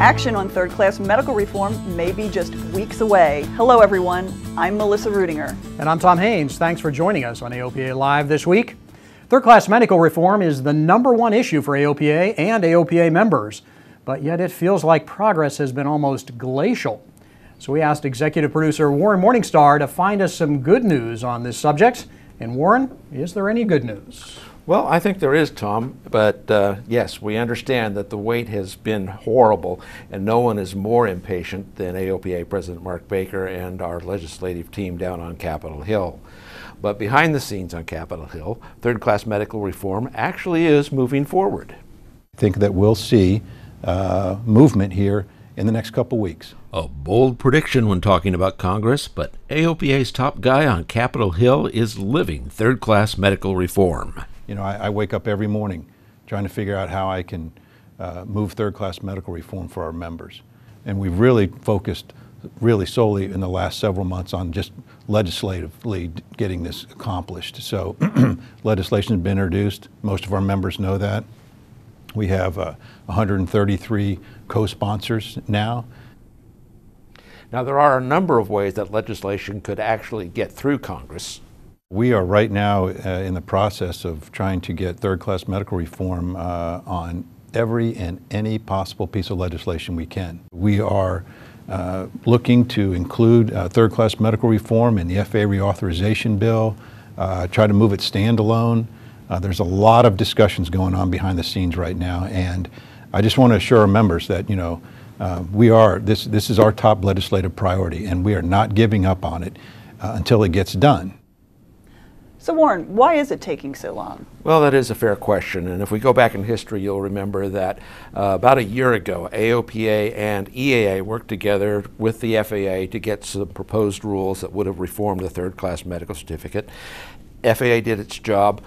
Action on third-class medical reform may be just weeks away. Hello everyone, I'm Melissa Rudinger. And I'm Tom Haynes. Thanks for joining us on AOPA Live this week. Third-class medical reform is the #1 issue for AOPA and AOPA members, but yet it feels like progress has been almost glacial. So we asked executive producer Warren Morningstar to find us some good news on this subject. And Warren, is there any good news? Well, I think there is, Tom, but yes, we understand that the wait has been horrible, and no one is more impatient than AOPA President Mark Baker and our legislative team down on Capitol Hill. But behind the scenes on Capitol Hill, third-class medical reform actually is moving forward. I think that we'll see movement here in the next couple weeks. A bold prediction when talking about Congress, but AOPA's top guy on Capitol Hill is living third-class medical reform. You know, I wake up every morning trying to figure out how I can move third-class medical reform for our members. And we've really focused solely in the last several months on just legislatively getting this accomplished. So legislation has been introduced. Most of our members know that. We have 133 co-sponsors now. Now, there are a number of ways that legislation could actually get through Congress. We are right now in the process of trying to get third-class medical reform on every and any possible piece of legislation we can. We are looking to include third-class medical reform in the FAA reauthorization bill, try to move it standalone. There's a lot of discussions going on behind the scenes right now, and I just want to assure our members that, you know, this is our top legislative priority, and we are not giving up on it until it gets done. So Warren, why is it taking so long? Well, that is a fair question, and if we go back in history, you'll remember that about a year ago, AOPA and EAA worked together with the FAA to get some proposed rules that would have reformed the third-class medical certificate. FAA did its job,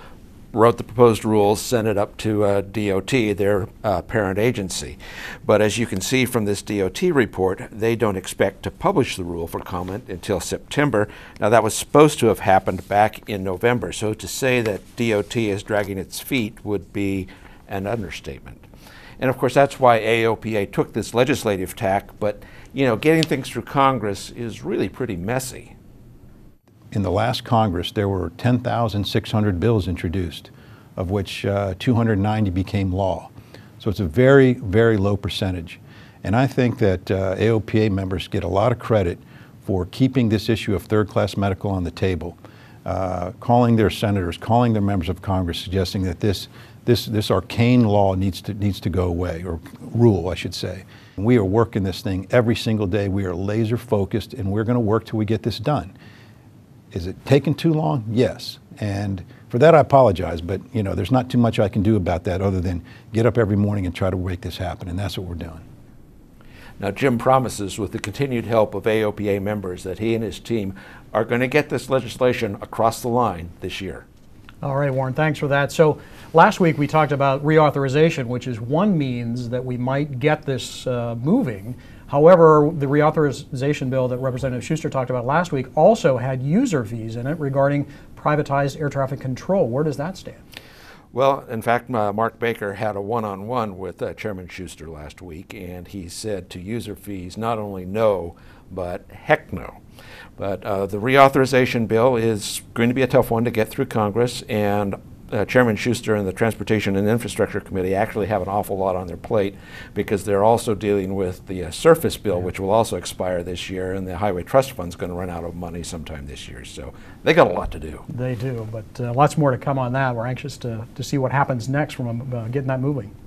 wrote the proposed rules, sent it up to DOT, their parent agency. But as you can see from this DOT report, they don't expect to publish the rule for comment until September. Now, that was supposed to have happened back in November, so to say that DOT is dragging its feet would be an understatement. And of course, that's why AOPA took this legislative tack, but you know, getting things through Congress is really pretty messy. In the last Congress, there were 10,600 bills introduced, of which 290 became law. So it's a very, very low percentage. And I think that AOPA members get a lot of credit for keeping this issue of third-class medical on the table, calling their senators, calling their members of Congress, suggesting that this arcane law needs to go away, or rule, I should say. We are working this thing every single day. We are laser focused, and we're going to work till we get this done. Is it taking too long? Yes. And for that, I apologize, but you know, there's not too much I can do about that other than get up every morning and try to make this happen, and that's what we're doing. Now, Jim promises, with the continued help of AOPA members, that he and his team are going to get this legislation across the line this year. All right, Warren, thanks for that. So last week we talked about reauthorization, which is one means that we might get this moving. However, the reauthorization bill that Representative Shuster talked about last week also had user fees in it regarding privatized air traffic control. Where does that stand? Well, in fact, Mark Baker had a one-on-one with Chairman Shuster last week, and he said to user fees not only no, but heck no. But the reauthorization bill is going to be a tough one to get through Congress, and Chairman Shuster and the Transportation and Infrastructure Committee actually have an awful lot on their plate, because they're also dealing with the surface bill, which will also expire this year, and the Highway Trust Fund's going to run out of money sometime this year. So they got a lot to do. They do, but lots more to come on that. We're anxious to see what happens next from getting that moving.